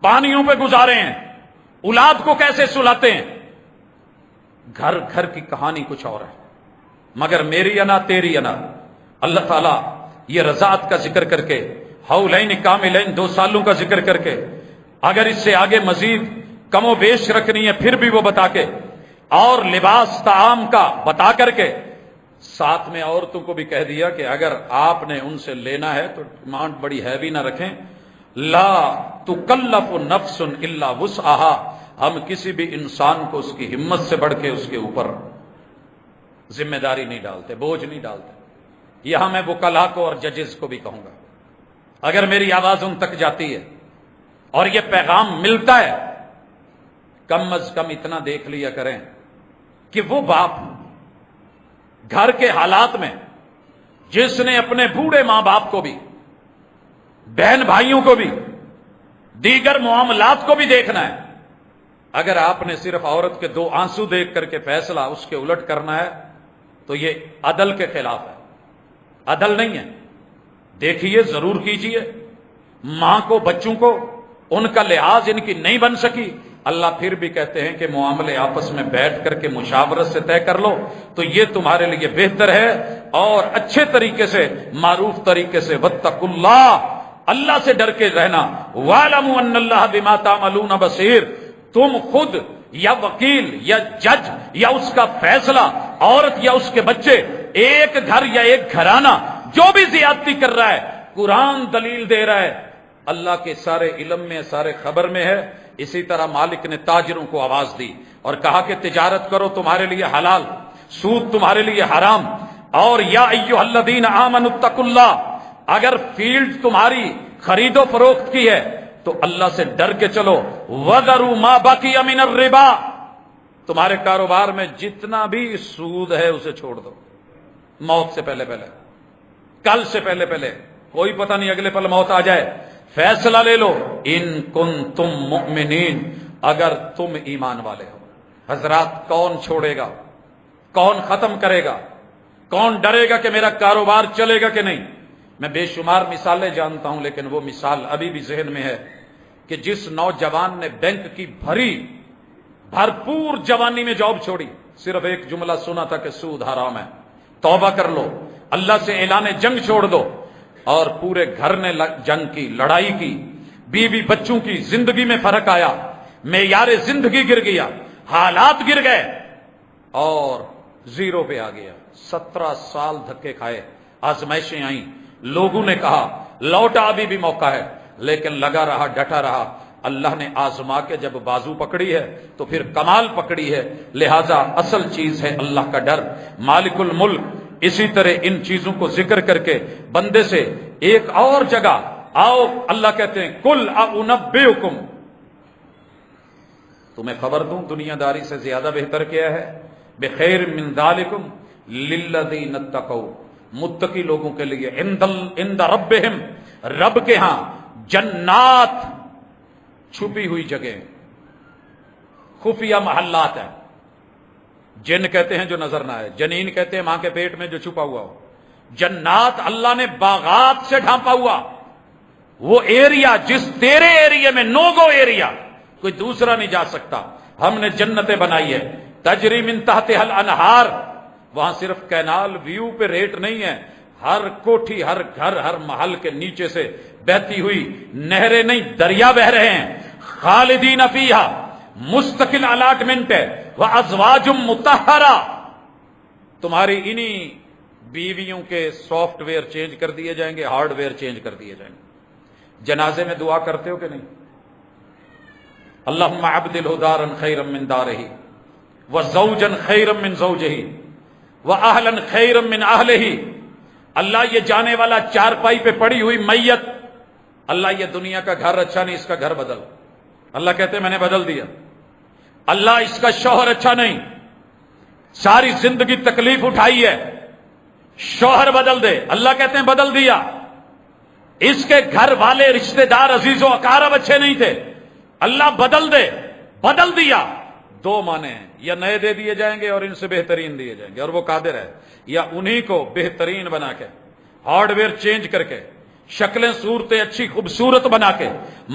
پانیوں پہ گزارے ہیں، اولاد کو کیسے سلاتے ہیں۔ گھر گھر کی کہانی کچھ اور ہے، مگر میری انا تیری انا۔ اللہ تعالیٰ یہ رضاعت کا ذکر کر کے، حولین کاملین 2 سالوں کا ذکر کر کے، اگر اس سے آگے مزید کم و بیش رکھنی ہے پھر بھی وہ بتا کے، اور لباس طعام کا بتا کر کے، ساتھ میں عورتوں کو بھی کہہ دیا کہ اگر آپ نے ان سے لینا ہے تو ڈیمانڈ بڑی ہیوی نہ رکھیں۔ لا تکلف نفس الا وسعها، ہم کسی بھی انسان کو اس کی ہمت سے بڑھ کے اس کے اوپر ذمہ داری نہیں ڈالتے، بوجھ نہیں ڈالتے۔ یہاں میں وکلاء کو اور ججز کو بھی کہوں گا، اگر میری آواز ان تک جاتی ہے اور یہ پیغام ملتا ہے، کم از کم اتنا دیکھ لیا کریں کہ وہ باپ گھر کے حالات میں جس نے اپنے بوڑھے ماں باپ کو بھی، بہن بھائیوں کو بھی، دیگر معاملات کو بھی دیکھنا ہے، اگر آپ نے صرف عورت کے دو آنسو دیکھ کر کے فیصلہ اس کے الٹ کرنا ہے تو یہ عدل کے خلاف ہے، عدل نہیں ہے۔ دیکھیے، ضرور کیجئے، ماں کو، بچوں کو، ان کا لحاظ ان کی نہیں بن سکی، اللہ پھر بھی کہتے ہیں کہ معاملے آپس میں بیٹھ کر کے مشاورت سے طے کر لو تو یہ تمہارے لیے بہتر ہے، اور اچھے طریقے سے، معروف طریقے سے، واتقوا اللہ، اللہ سے ڈر کے رہنا، وَاعْلَمُوا أَنَّ اللَّهَ بِمَا تَعْمَلُونَ بَصِيرٌ۔ تم خود یا وکیل یا جج یا اس کا فیصلہ، عورت یا اس کے بچے، ایک گھر یا ایک گھرانہ جو بھی زیادتی کر رہا ہے، قرآن دلیل دے رہا ہے، اللہ کے سارے علم میں، سارے خبر میں ہے۔ اسی طرح مالک نے تاجروں کو آواز دی اور کہا کہ تجارت کرو، تمہارے لیے حلال، سود تمہارے لیے حرام، اور یا ایھا الذین آمنوا اتقوا اللہ، اگر فیلڈ تمہاری خرید و فروخت کی ہے تو اللہ سے ڈر کے چلو، وَذَرُوا مَا بَقِیَ مِنَ الرِّبَا، تمہارے کاروبار میں جتنا بھی سود ہے اسے چھوڑ دو، موت سے پہلے پہلے، کل سے پہلے پہلے، کوئی پتہ نہیں اگلے پل موت آ جائے، فیصلہ لے لو، ان کنتم مؤمنین، اگر تم ایمان والے ہو۔ حضرات، کون چھوڑے گا؟ کون ختم کرے گا؟ کون ڈرے گا کہ میرا کاروبار چلے گا کہ نہیں؟ میں بے شمار مثالیں جانتا ہوں، لیکن وہ مثال ابھی بھی ذہن میں ہے کہ جس نوجوان نے بینک کی بھرپور جوانی میں جاب چھوڑی، صرف ایک جملہ سنا تھا کہ سود حرام ہے، توبہ کر لو، اللہ سے اعلان جنگ چھوڑ دو، اور پورے گھر نے جنگ کی، لڑائی کی، بیوی بچوں کی زندگی میں فرق آیا، معیار زندگی گر گیا، حالات گر گئے، اور زیرو پہ آ گیا۔ 17 سال دھکے کھائے، آزمائشیں آئیں، لوگوں نے کہا لوٹا، ابھی بھی موقع ہے، لیکن لگا رہا، ڈٹا رہا۔ اللہ نے آزما کے جب بازو پکڑی ہے تو پھر کمال پکڑی ہے، لہذا اصل چیز ہے اللہ کا ڈر، مالک الملک۔ اسی طرح ان چیزوں کو ذکر کر کے بندے سے ایک اور جگہ آؤ، اللہ کہتے ہیں قُلْ أَنُبِّئُكُمْ، تمہیں خبر دوں دنیا داری سے زیادہ بہتر کیا ہے، بخیر من ذالکم للذین اتقوا، متقی لوگوں کے لیے، عند ربہم، رب کے ہاں، جنات، چھپی ہوئی جگہ، خفیہ محلات ہیں۔ جن کہتے ہیں جو نظر نہ آئے، جنین کہتے ہیں ماں کے پیٹ میں جو چھپا ہوا ہو، جنات اللہ نے باغات سے ڈھانپا ہوا، وہ ایریا جس تیرے ایریا میں نو گو ایریا کوئی دوسرا نہیں جا سکتا، ہم نے جنتیں بنائی ہے، تجری من تحتها الانہار، وہاں صرف کینال ویو پہ ریٹ نہیں ہے، ہر کوٹھی، ہر گھر، ہر محل کے نیچے سے بہتی ہوئی نہریں نہیں، دریا بہ رہے ہیں، خالدین فیہا، مستقل الاٹمنٹ ہے، وازواج مطہرہ، تمہاری انہی بیویوں کے سافٹ ویئر چینج کر دیے جائیں گے، ہارڈ ویئر چینج کر دیے جائیں گے۔ جنازے میں دعا کرتے ہو کہ نہیں؟ اللہم ابدلہ دارا خیرا من دارہ، وزوجا خیرا من زوجہ، واہلا خیرا من اہلہ، اللہ یہ جانے والا چارپائی پہ پڑی ہوئی میت، اللہ یہ دنیا کا گھر اچھا نہیں، اس کا گھر بدل۔ اللہ کہتے ہیں میں نے بدل دیا۔ اللہ اس کا شوہر اچھا نہیں، ساری زندگی تکلیف اٹھائی ہے، شوہر بدل دے۔ اللہ کہتے ہیں بدل دیا۔ اس کے گھر والے، رشتہ دار، عزیز و اقارب اچھے نہیں تھے، اللہ بدل دے، بدل دیا۔ دو معنی ہیں، یا نئے دے دیے جائیں گے اور ان سے بہترین دیے جائیں گے، اور وہ قادر ہے، یا انہی کو بہترین بنا کے، ہارڈ ویئر چینج کر کے، شکلیں صورتیں اچھی خوبصورت بنا کے،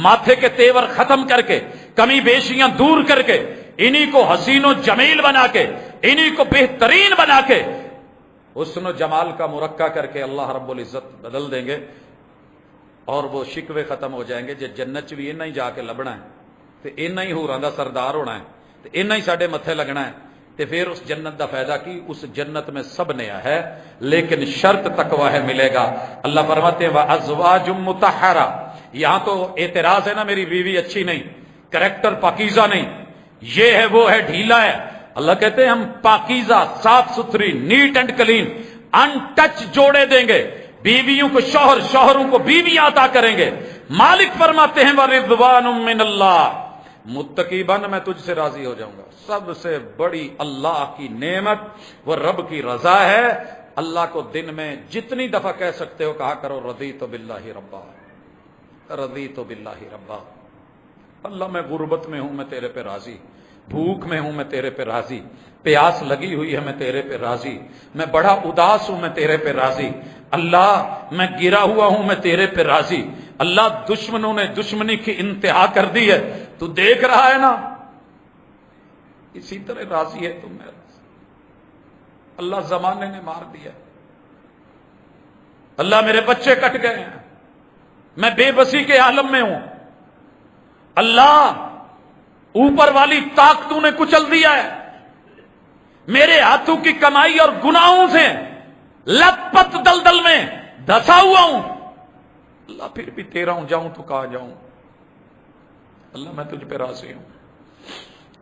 ماتھے کے تیور ختم کر کے، کمی بیشیاں دور کر کے، انہی کو حسین و جمیل بنا کے، انہی کو بہترین بنا کے، حسن و جمال کا مرقع کر کے اللہ رب العزت بدل دیں گے، اور وہ شکوے ختم ہو جائیں گے۔ جے جنت بھی انہی جا کے لبنا ہے تو انہی ہوراں دا سردار ہونا ہے، تو انہی ساڈے متھے لگنا ہے، تو پھر اس جنت دا فائدہ کی؟ اس جنت میں سب نیا ہے، لیکن شرط تقوی ہے، ملے گا۔ اللہ فرماتے ہیں وَأَزْوَاجٌ مُطَہَّرَةٌ، یہاں تو اعتراض ہے نا، میری بیوی اچھی نہیں، کریکٹر پاکیزہ نہیں، یہ ہے وہ ہے، ڈھیلا ہے۔ اللہ کہتے ہیں ہم پاکیزہ، صاف ستھری، neat and clean, in touch جوڑے دیں گے، بیویوں کو شوہر، شوہروں کو بیویاں عطا کریں گے۔ مالک فرماتے ہیں وَرِضْوَانٌ مِّنَ اللَّهِ، متقی بن میں تجھ سے راضی ہو جاؤں گا۔ سب سے بڑی اللہ کی نعمت وہ رب کی رضا ہے۔ اللہ کو دن میں جتنی دفعہ کہہ سکتے ہو کہا کرو رضیت باللہ ربا، رضیت باللہ ربا۔ اللہ میں غربت میں ہوں میں تیرے پہ راضی، بھوک میں ہوں میں تیرے پہ راضی، پیاس لگی ہوئی ہے میں تیرے پہ راضی، میں بڑا اداس ہوں میں تیرے پہ راضی، اللہ میں گرا ہوا ہوں میں تیرے پہ راضی۔ اللہ دشمنوں نے دشمنی کی انتہا کر دی ہے، تو دیکھ رہا ہے نا، اسی طرح راضی ہے تم میرے سے۔ اللہ زمانے نے مار دیا، اللہ میرے بچے کٹ گئے ہیں، میں بے بسی کے عالم میں ہوں، اللہ اوپر والی طاقتوں نے کچل دیا ہے، میرے ہاتھوں کی کمائی اور گناہوں سے لت پت دلدل میں دھسا ہوا ہوں، اللہ پھر بھی تیرا ہوں، جاؤں تو کہاں جاؤں؟ اللہ میں تجھ پہ راضی ہوں۔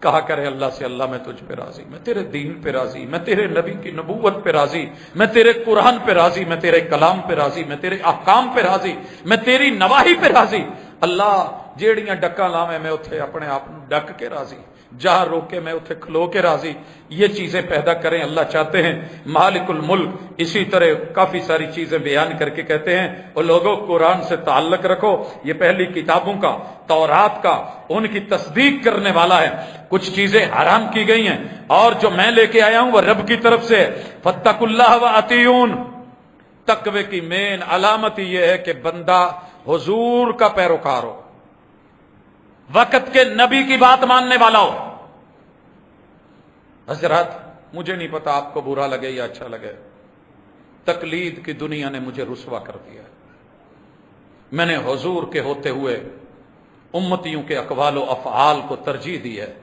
کہا کرے اللہ سے، اللہ میں تجھ پہ راضی، میں تیرے دین پہ راضی، میں تیرے نبی کی نبوت پہ راضی، میں تیرے قرآن پہ راضی، میں تیرے کلام پہ راضی، میں تیرے احکام پہ راضی، میں تیری نواہی پہ راضی۔ اللہ جیڑیاں ڈکاں لاویں میں اتھے اپنے آپ ڈک کے راضی، جہاں روکے میں اتھے کھلو کے راضی۔ یہ چیزیں پیدا کریں اللہ چاہتے ہیں۔ مالک الملک اسی طرح کافی ساری چیزیں بیان کر کے کہتے ہیں اور لوگوں قرآن سے تعلق رکھو، یہ پہلی کتابوں کا، تورات کا، ان کی تصدیق کرنے والا ہے۔ کچھ چیزیں حرام کی گئی ہیں اور جو میں لے کے آیا ہوں وہ رب کی طرف سے۔ فاتقوا اللہ وأطیعون، تقوی کی مین علامت یہ ہے کہ بندہ حضور کا پیروکار ہو، وقت کے نبی کی بات ماننے والا ہو۔ حضرات مجھے نہیں پتا آپ کو برا لگے یا اچھا لگے، تقلید کی دنیا نے مجھے رسوا کر دیا ہے۔ میں نے حضور کے ہوتے ہوئے امتیوں کے اقوال و افعال کو ترجیح دی ہے،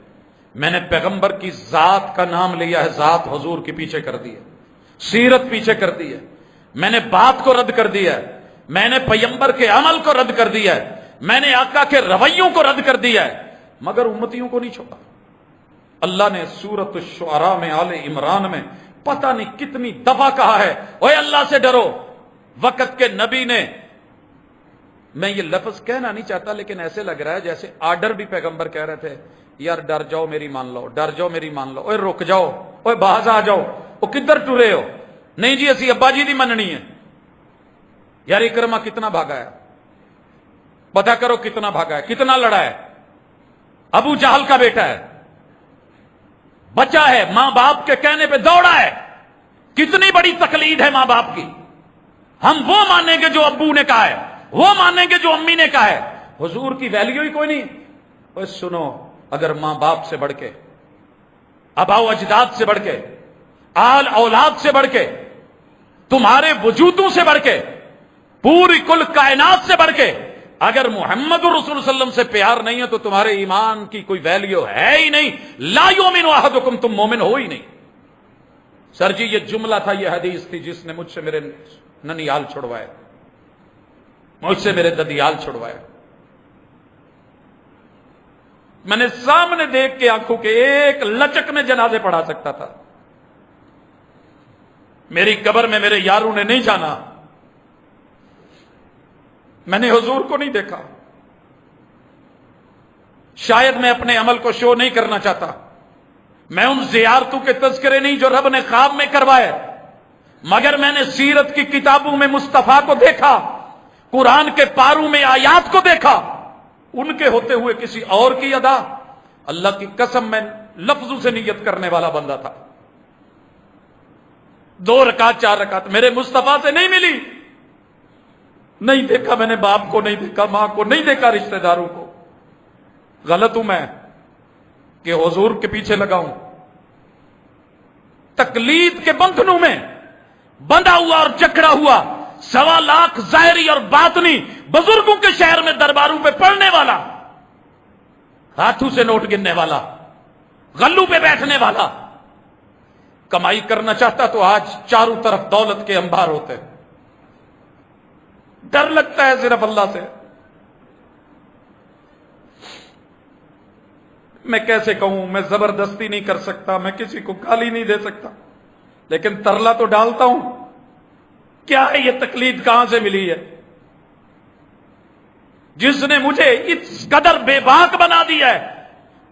میں نے پیغمبر کی ذات کا نام لیا ہے، ذات حضور کے پیچھے کر دی ہے، سیرت پیچھے کر دی ہے، میں نے بات کو رد کر دیا ہے، میں نے پیغمبر کے عمل کو رد کر دیا ہے، میں نے آقا کے رویوں کو رد کر دیا ہے، مگر امتیوں کو نہیں چھوڑا۔ اللہ نے سورۃ الشعراء میں، آل عمران میں پتہ نہیں کتنی دفعہ کہا ہے، اوے اللہ سے ڈرو۔ وقت کے نبی نے، میں یہ لفظ کہنا نہیں چاہتا لیکن ایسے لگ رہا ہے جیسے آرڈر بھی پیغمبر کہہ رہے تھے، یار ڈر جاؤ میری مان لو، ڈر جاؤ میری مان لو، اوے رک جاؤ، اوے باز آ جاؤ، او کدھر ٹرے ہو؟ نہیں جی اسی ابا جی دی مننی ہے۔ یار اکرمہ کتنا بھاگا ہے، پتا کرو کتنا بھاگا ہے، کتنا لڑا ہے، ابو جہل کا بیٹا ہے، بچہ ہے، ماں باپ کے کہنے پہ دوڑا ہے۔ کتنی بڑی تقلید ہے ماں باپ کی، ہم وہ مانیں گے جو ابو نے کہا ہے، وہ مانیں گے جو امی نے کہا ہے، حضور کی ویلیو ہی کوئی نہیں۔ اوے سنو، اگر ماں باپ سے بڑھ کے، آباء و اجداد سے بڑھ کے، آل اولاد سے بڑھ کے، تمہارے وجودوں سے بڑھ کے، پوری کل کائنات سے بڑھ کے اگر محمد رسول صلی اللہ علیہ وسلم سے پیار نہیں ہے تو تمہارے ایمان کی کوئی ویلیو ہے ہی نہیں۔ لا یؤمن احدکم، تم مومن ہو ہی نہیں۔ سر جی یہ جملہ تھا، یہ حدیث تھی جس نے مجھ سے میرے ننیال چھڑوائے، مجھ سے میرے ددیال چھڑوائے۔ میں نے سامنے دیکھ کے آنکھوں کے ایک لچک میں جنازے پڑھا سکتا تھا۔ میری قبر میں میرے یاروں نے نہیں جانا، میں نے حضور کو نہیں دیکھا۔ شاید میں اپنے عمل کو شو نہیں کرنا چاہتا، میں ان زیارتوں کے تذکرے نہیں جو رب نے خواب میں کروائے، مگر میں نے سیرت کی کتابوں میں مصطفیٰ کو دیکھا، قرآن کے پاروں میں آیات کو دیکھا، ان کے ہوتے ہوئے کسی اور کی ادا، اللہ کی قسم میں لفظوں سے نیت کرنے والا بندہ تھا۔ 2 رکعت 4 رکعت میرے مصطفیٰ سے نہیں ملی، نہیں دیکھا میں نے، باپ کو نہیں دیکھا، ماں کو نہیں دیکھا، رشتہ داروں کو۔ غلط ہوں میں کہ حضور کے پیچھے لگاؤں؟ تقلید کے بندھنوں میں بندھا ہوا اور جکڑا ہوا 1.25 لاکھ ظاہری اور باطنی بزرگوں کے شہر میں درباروں پہ پڑھنے والا، ہاتھوں سے نوٹ گننے والا، غلوں پہ بیٹھنے والا، کمائی کرنا چاہتا تو آج چاروں طرف دولت کے انبار ہوتے۔ ڈر لگتا ہے صرف اللہ سے۔ میں کیسے کہوں، میں زبردستی نہیں کر سکتا، میں کسی کو گالی نہیں دے سکتا، لیکن ترلا تو ڈالتا ہوں۔ کیا ہے یہ تقلید، کہاں سے ملی ہے؟ جس نے مجھے اس قدر بے باک بنا دیا ہے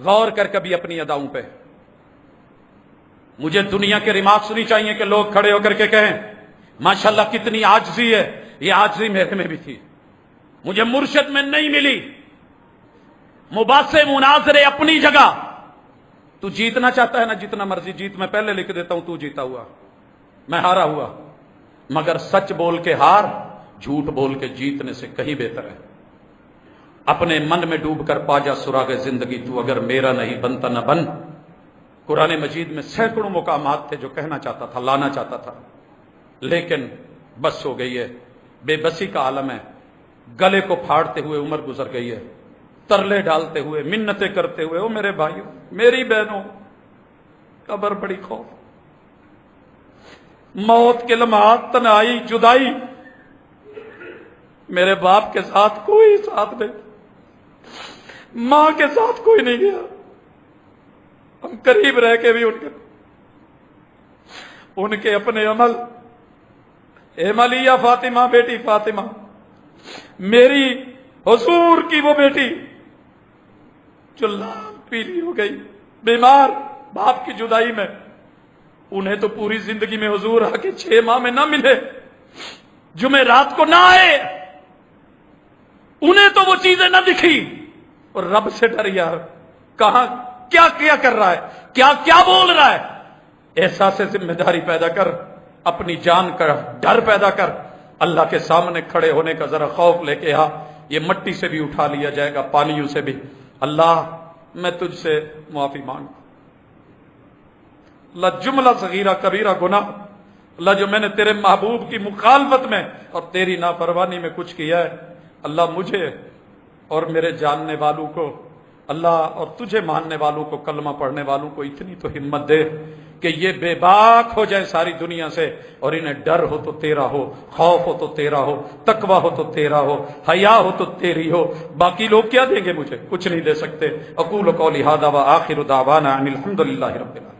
غور کر کبھی اپنی اداؤں پہ. مجھے دنیا کے ریمارکس نہیں چاہیے کہ لوگ کھڑے ہو کر کے کہیں ماشاءاللہ کتنی عاجزی ہے. یہ عاجزی میرے میں بھی تھی، مجھے مرشد میں نہیں ملی. مباحثے مناظرے اپنی جگہ. تو جیتنا چاہتا ہے نا، جتنا مرضی جیت، میں پہلے لکھ دیتا ہوں تو جیتا ہوا، میں ہارا ہوا. مگر سچ بول کے ہار جھوٹ بول کے جیتنے سے کہیں بہتر ہے. اپنے من میں ڈوب کر پا جا سراغ زندگی، تو اگر میرا نہیں بنتا نہ بن. قرآن مجید میں سینکڑوں مقامات تھے جو کہنا چاہتا تھا، لانا چاہتا تھا، لیکن بس ہو گئی ہے. بے بسی کا عالم ہے. گلے کو پھاڑتے ہوئے عمر گزر گئی ہے، ترلے ڈالتے ہوئے، منتیں کرتے ہوئے. او میرے بھائیوں، میری بہنوں، قبر بڑی خوف، موت کے لمحات، تنہائی، جدائی. میرے باپ کے ساتھ کوئی ساتھ نہیں، ماں کے ساتھ کوئی نہیں گیا. ہم قریب رہ کے بھی ان کے اپنے عمل. اے ملیہ فاطمہ، بیٹی فاطمہ، میری حضور کی وہ بیٹی جو لال پیلی ہو گئی، بیمار، باپ کی جدائی میں. انہیں تو پوری زندگی میں حضور آ کے 6 ماہ میں نہ ملے، جمعہ رات کو نہ آئے، انہیں تو وہ چیزیں نہ دکھی. اور رب سے ڈر یار، کہاں کیا کیا کر رہا ہے، کیا کیا بول رہا ہے. احساس ذمہ داری پیدا کر، اپنی جان کا ڈر پیدا کر. اللہ کے سامنے کھڑے ہونے کا ذرا خوف لے کے آ. یہ مٹی سے بھی اٹھا لیا جائے گا، پانیوں سے بھی. اللہ میں تجھ سے معافی مانگ. اللہ جملہ صغیرہ کبیرہ گناہ، اللہ جو میں نے تیرے محبوب کی مخالفت میں اور تیری نافرمانی میں کچھ کیا ہے، اللہ مجھے اور میرے جاننے والوں کو، اللہ اور تجھے ماننے والوں کو، کلمہ پڑھنے والوں کو اتنی تو ہمت دے کہ یہ بے باک ہو جائے ساری دنیا سے، اور انہیں ڈر ہو تو تیرا ہو، خوف ہو تو تیرا ہو، تقوی ہو تو تیرا ہو، حیا ہو تو تیری ہو. باقی لوگ کیا دیں گے؟ مجھے کچھ نہیں دے سکتے. اقول قولی ھذا وآخر دعوانا ان الحمد للہ رب العالمین.